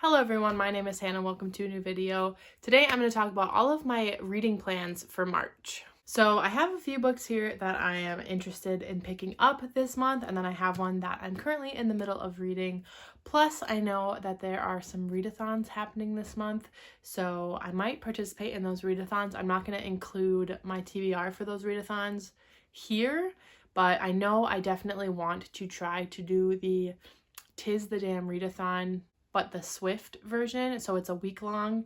Hello everyone, my name is Hannah. Welcome to a new video. Today I'm going to talk about all of my reading plans for March. So I have a few books here that I am interested in picking up this month, and then I have one that I'm currently in the middle of reading. Plus I know that there are some readathons happening this month, so I might participate in those readathons. I'm not going to include my TBR for those readathons here, but I know I definitely want to try to do the Tis the Damn Readathon, but the Swift version, so it's a week-long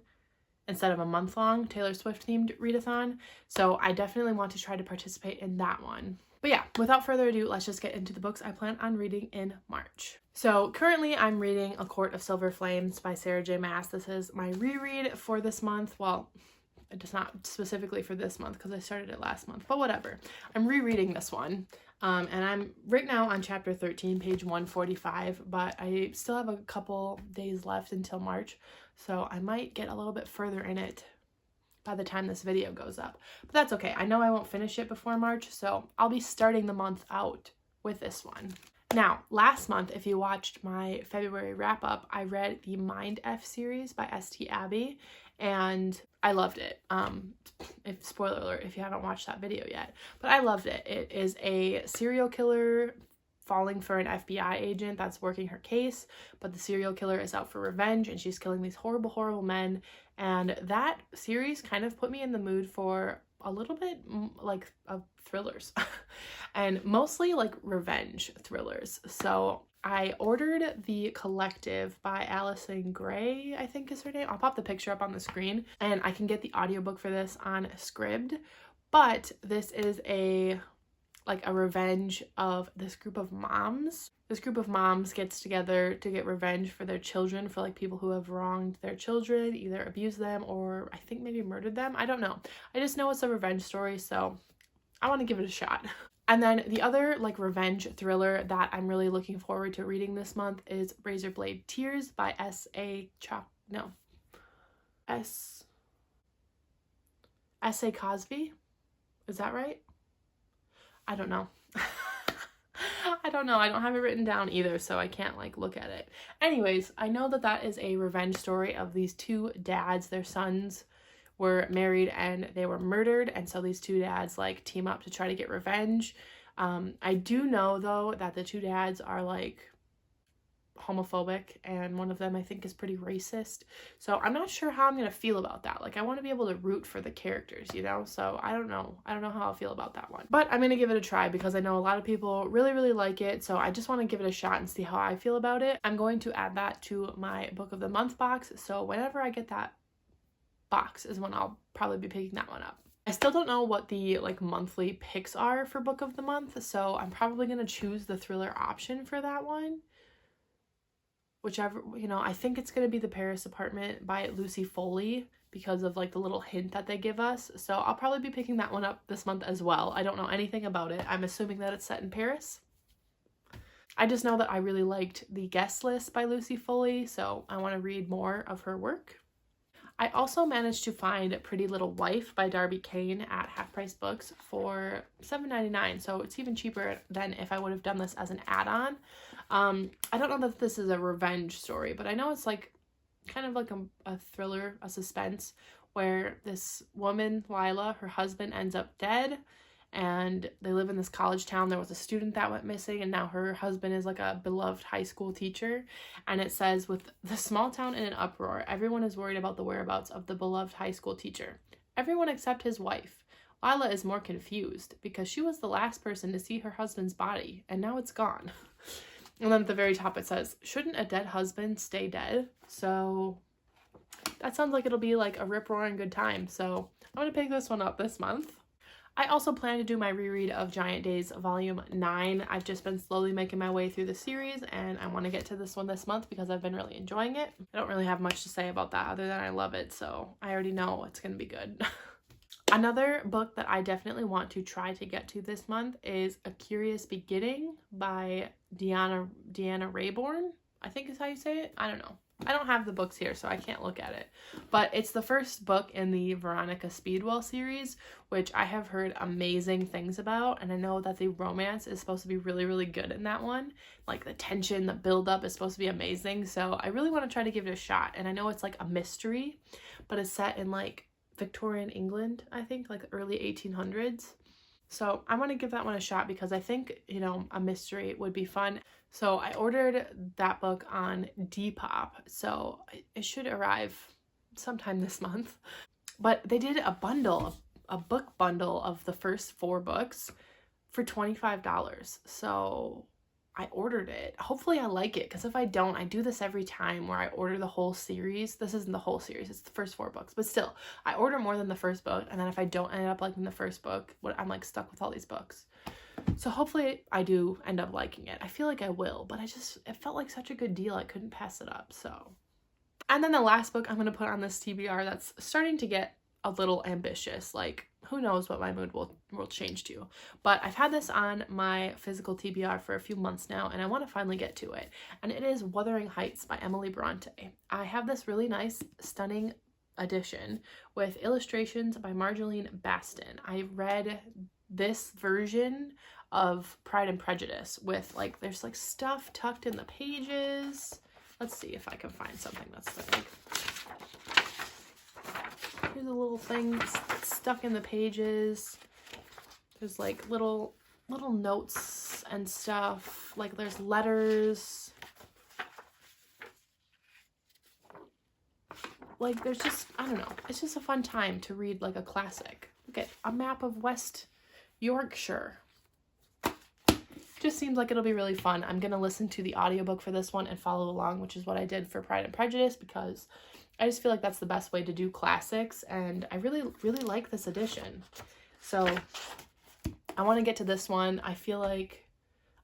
instead of a month-long Taylor Swift themed readathon. So I definitely want to try to participate in that one. But yeah, without further ado, let's just get into the books I plan on reading in March. So currently I'm reading A Court of Silver Flames by Sarah J. Maas. This is my reread for this month. Well, it's not specifically for this month because I started it last month, but whatever. I'm rereading this one. And I'm right now on chapter 13, page 145, but I still have a couple days left until March, so I might get a little bit further in it by the time this video goes up. But that's okay. I know I won't finish it before March, so I'll be starting the month out with this one. Now, last month, if you watched my February wrap-up, I read the Mind F series by St. Abbey, and I loved it. Spoiler alert if you haven't watched that video yet, but I loved it. It is a serial killer falling for an FBI agent that's working her case, but the serial killer is out for revenge and she's killing these horrible, horrible men. And that series kind of put me in the mood for a little bit like of thrillers and mostly like revenge thrillers. So I ordered The Collective by Allison Gray, I think is her name. I'll pop the picture up on the screen, and I can get the audiobook for this on Scribd. But this is a revenge of this group of moms. This group of moms gets together to get revenge for their children, for like people who have wronged their children, either abused them or I think maybe murdered them. I don't know. I just know it's a revenge story, so I want to give it a shot. And then the other like revenge thriller that I'm really looking forward to reading this month is Razorblade Tears by S.A. Cosby. Is that right? I don't know. I don't know. I don't have it written down either, so I can't like look at it. Anyways, I know that that is a revenge story of these two dads. Their sons were married and they were murdered, and so these two dads like team up to try to get revenge. I do know though that the two dads are like homophobic, and one of them I think is pretty racist, so I'm not sure how I'm gonna feel about that. Like I want to be able to root for the characters, you know, so I don't know how I'll feel about that one, but I'm gonna give it a try because I know a lot of people really like it, so I just want to give it a shot and see how I feel about it. I'm going to add that to my book of the month box, so whenever I get that box is when I'll probably be picking that one up. I still don't know what the like monthly picks are for book of the month, so I'm probably gonna choose the thriller option for that one. Whichever, you know, I think it's gonna be The Paris Apartment by Lucy Foley because of like the little hint that they give us, so I'll probably be picking that one up this month as well. I don't know anything about it. I'm assuming that it's set in Paris. I just know that I really liked The Guest List by Lucy Foley, so I want to read more of her work. I also managed to find Pretty Little Wife by Darby Kane at Half Price Books for $7.99, so it's even cheaper than if I would have done this as an add-on. I don't know that this is a revenge story, but I know it's like kind of like a thriller, a suspense, where this woman, Lila, her husband ends up dead, and they live in this college town. There was a student that went missing, and now her husband is like a beloved high school teacher. And it says, with the small town in an uproar, everyone is worried about the whereabouts of the beloved high school teacher. Everyone except his wife. Lila is more confused because she was the last person to see her husband's body, and now it's gone. And then at the very top it says, shouldn't a dead husband stay dead? So that sounds like it'll be like a rip-roaring good time. So I'm going to pick this one up this month. I also plan to do my reread of Giant Days Volume 9. I've just been slowly making my way through the series, and I want to get to this one this month because I've been really enjoying it. I don't really have much to say about that other than I love it, so I already know it's going to be good. Another book that I definitely want to try to get to this month is A Curious Beginning by Deanna Raybourn, I think is how you say it. I don't know. I don't have the books here, so I can't look at it. But it's the first book in the Veronica Speedwell series, which I have heard amazing things about. And I know that the romance is supposed to be really, really good in that one. Like the tension, the buildup is supposed to be amazing. So I really want to try to give it a shot. And I know it's like a mystery, but it's set in like Victorian England, I think, like early 1800s. So I want to give that one a shot because I think, you know, a mystery would be fun. So I ordered that book on Depop, so it should arrive sometime this month. But they did a bundle, a book bundle of the first 4 books for $25. So I ordered it. Hopefully I like it, because if I don't, I do this every time where I order the whole series. This isn't the whole series, it's the first 4 books, but still, I order more than the first book, and then if I don't end up liking the first book, I'm like stuck with all these books. So hopefully I do end up liking it. I feel like I will, but it felt like such a good deal, I couldn't pass it up, so. And then the last book I'm going to put on this TBR that's starting to get a little ambitious, like who knows what my mood will change to. But I've had this on my physical TBR for a few months now, and I want to finally get to it. And it is Wuthering Heights by Emily Bronte. I have this really nice, stunning edition with illustrations by Marjolaine Baston. I read this version of Pride and Prejudice with like, there's like stuff tucked in the pages. Let's see if I can find something that's like, here's a little thing stuck in the pages. There's like little notes and stuff. Like there's letters. Like there's just, I don't know. It's just a fun time to read like a classic. Look at a map of West Yorkshire. Just seems like it'll be really fun. I'm gonna listen to the audiobook for this one and follow along, which is what I did for Pride and Prejudice, because I just feel like that's the best way to do classics, and I really, really like this edition. So I want to get to this one. I feel like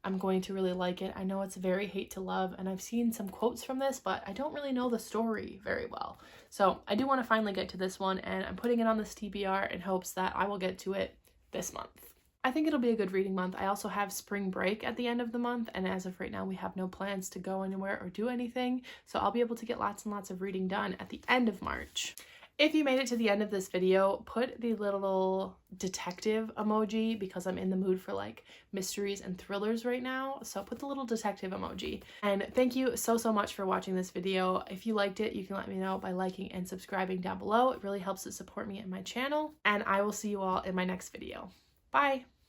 I'm going to really like it. I know it's very hate to love, and I've seen some quotes from this, but I don't really know the story very well. So I do want to finally get to this one, and I'm putting it on this TBR in hopes that I will get to it this month. I think it'll be a good reading month. I also have spring break at the end of the month, and as of right now, we have no plans to go anywhere or do anything, so I'll be able to get lots and lots of reading done at the end of March. If you made it to the end of this video, put the little detective emoji, because I'm in the mood for like mysteries and thrillers right now, so put the little detective emoji. And thank you so much for watching this video. If you liked it, you can let me know by liking and subscribing down below. It really helps to support me and my channel, and I will see you all in my next video. Bye!